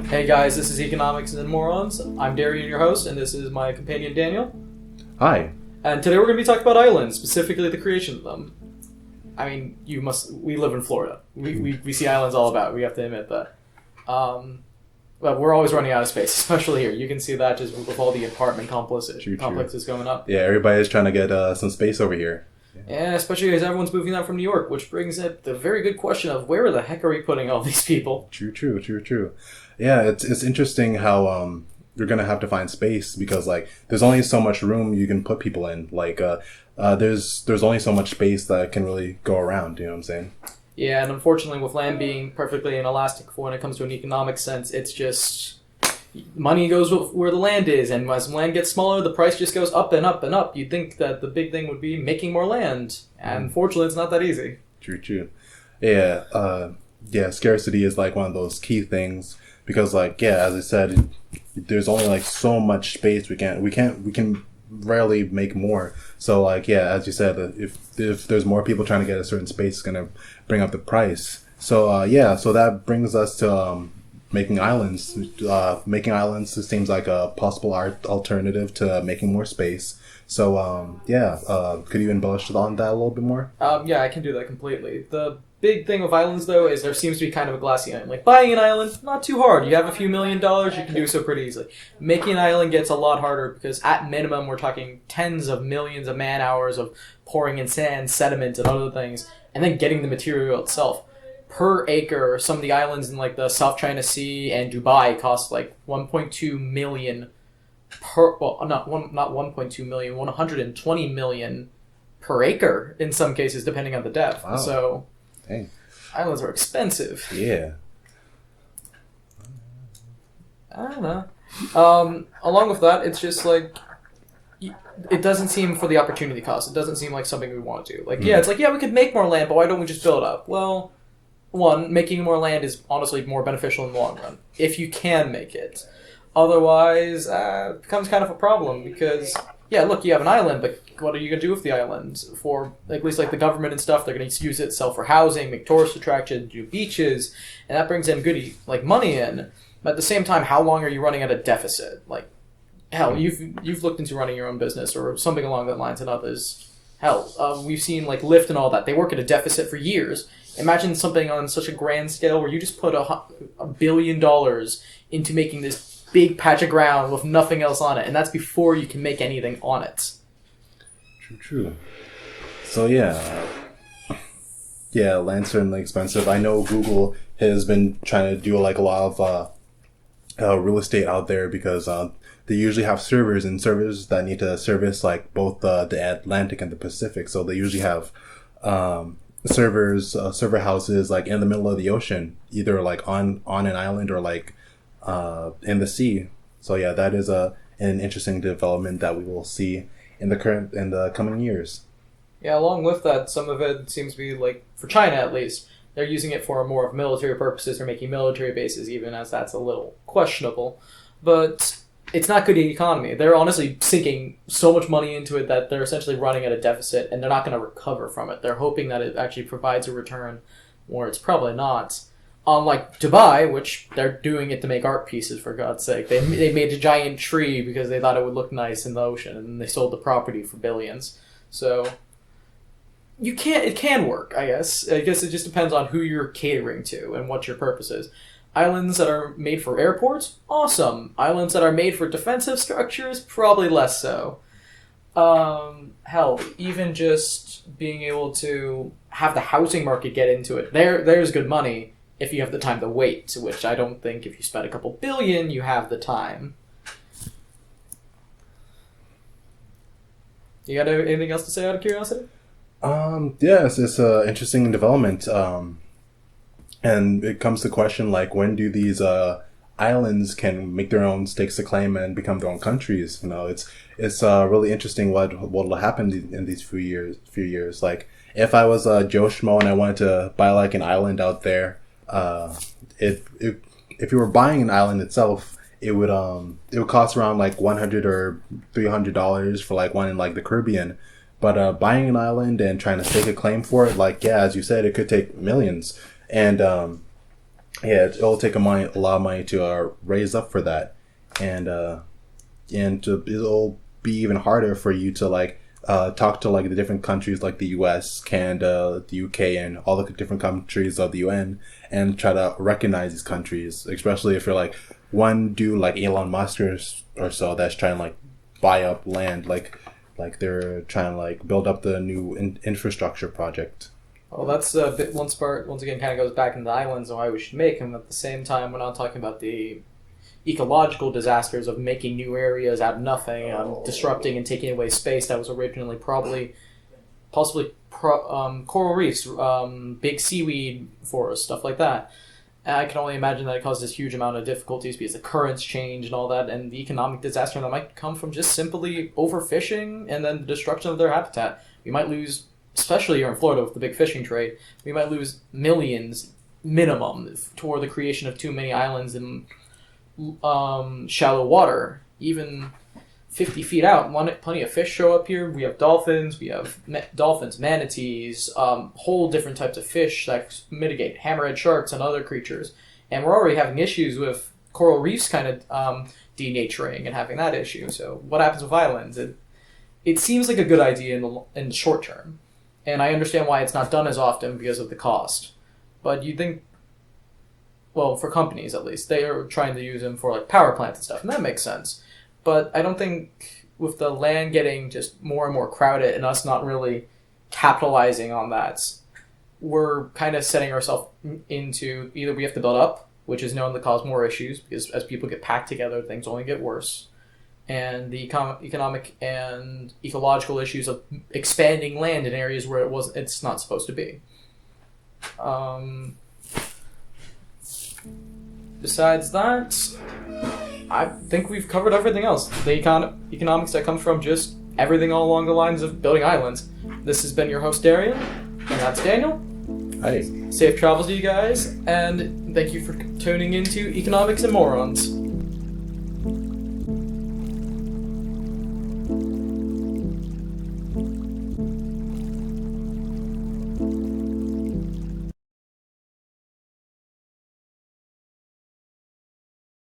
Hey guys, this is Economics and Morons. I'm Darian, your host, and this is my companion Daniel. Hi. And today we're going to be talking about islands, specifically the creation of them. I mean, we live in Florida. We see islands all about. We have to admit that. But we're always running out of space, especially here. You can see that just with all the apartment complexes going up. Yeah, everybody's trying to get some space over here. Yeah, especially as everyone's moving out from New York, which brings up the very good question of where the heck are we putting all these people? True. Yeah, it's interesting how you're gonna have to find space because like there's only so much room you can put people in. Like there's only so much space that can really go around. You know what I'm saying? Yeah, and unfortunately, with land being perfectly inelastic when it comes to an economic sense, it's just money goes where the land is, and as land gets smaller, the price just goes up and up and up. You'd think that the big thing would be making more land, and unfortunately, it's not that easy. True. Yeah, scarcity is like one of those key things because, like, yeah, as I said, there's only like so much space we can rarely make more. So, like, yeah, as you said, if there's more people trying to get a certain space, it's gonna bring up the price. So, so that brings us to making islands. Making islands, it seems like a possible alternative to making more space. So, could you embellish on that a little bit more? Yeah, I can do that completely. The big thing with islands, though, is there seems to be kind of a glassy ceiling. Like, buying an island, not too hard. You have a few $1,000,000, you can do so pretty easily. Making an island gets a lot harder because, at minimum, we're talking tens of millions of man-hours of pouring in sand, sediment, and other things, and then getting the material itself. Per acre, some of the islands in like the South China Sea and Dubai cost like 1.2 million not 1.2 million, 120 million per acre in some cases, depending on the depth. Wow. So, Dang. Islands are expensive. Yeah. I don't know. Along with that, it's just like it doesn't seem for the opportunity cost. It doesn't seem like something we want to do. Like, yeah, it's like, yeah, we could make more land, but why don't we just build up? Well, one, making more land is honestly more beneficial in the long run, if you can make it. Otherwise, it becomes kind of a problem because, yeah, look, you have an island, but what are you going to do with the island? For at least like the government and stuff, they're going to use it, sell for housing, make tourist attractions, do beaches, and that brings in good like money in. But at the same time, how long are you running at a deficit? Like, hell, you've looked into running your own business or something along that lines and others. Hell, we've seen like Lyft and all that. They work at a deficit for years. Imagine something on such a grand scale where you just put $1 billion into making this big patch of ground with nothing else on it, and that's before you can make anything on it. True. So land's certainly expensive. I know Google has been trying to do like a lot of real estate out there because they usually have servers that need to service like both the Atlantic and the Pacific. So they usually have server houses like in the middle of the ocean, either like on an island or like in the sea. So yeah, that is an interesting development that we will see in the coming years. Yeah, along with that, some of it seems to be like, for China at least, they're using it for more of military purposes. They're making military bases, even as that's a little questionable. But it's not good for the economy. They're honestly sinking so much money into it that they're essentially running at a deficit, and they're not going to recover from it. They're hoping that it actually provides a return, where it's probably not. Unlike Dubai, which they're doing it to make art pieces, for God's sake. They made a giant tree because they thought it would look nice in the ocean, and they sold the property for billions. So it can work, I guess. I guess it just depends on who you're catering to and what your purpose is. Islands that are made for airports, awesome. Islands that are made for defensive structures, probably less so. Hell, even just being able to have the housing market get into it, there's good money if you have the time to wait, which I don't think if you spend a couple billion, you have the time. You got anything else to say out of curiosity? Yes, it's an interesting development. And it comes to question like when do these islands can make their own stakes to claim and become their own countries? You know, it's really interesting what will happen in these few years. Like if I was Joe Schmo and I wanted to buy like an island out there, if you were buying an island itself, it would cost around like $100 or $300 for like one in like the Caribbean. But buying an island and trying to stake a claim for it, like, yeah, as you said, it could take millions. And yeah, it'll take a lot of money to raise up for that, and it'll be even harder for you to like talk to like the different countries like the U.S., Canada, the U.K., and all the different countries of the UN, and try to recognize these countries, especially if you're like one dude like Elon Musk or so that's trying to like buy up land, like they're trying to like build up the new infrastructure project. Well, that's a bit, one part, once again, kind of goes back into the islands and why we should make them. At the same time, we're not talking about the ecological disasters of making new areas out of nothing, disrupting and taking away space that was originally possibly coral reefs, big seaweed forests, stuff like that. And I can only imagine that it causes huge amount of difficulties because the currents change and all that, and the economic disaster that might come from just simply overfishing and then the destruction of their habitat. We might lose, especially here in Florida with the big fishing trade, we might lose millions minimum toward the creation of too many islands in shallow water. Even 50 feet out, plenty of fish show up here. We have dolphins, manatees, whole different types of fish that mitigate hammerhead sharks and other creatures. And we're already having issues with coral reefs kind of denaturing and having that issue. So what happens with islands? It seems like a good idea in the short term. And I understand why it's not done as often because of the cost. But you think, well, for companies at least, they are trying to use them for like power plants and stuff, and that makes sense. But I don't think with the land getting just more and more crowded and us not really capitalizing on that, we're kind of setting ourselves into either we have to build up, which is known to cause more issues because as people get packed together, things only get worse. And the economic and ecological issues of expanding land in areas where it's not supposed to be. Besides that, I think we've covered everything else. The economics that comes from just everything all along the lines of building islands. This has been your host, Darian, and that's Daniel. Hi. Safe travels to you guys, and thank you for tuning into Economics and Morons.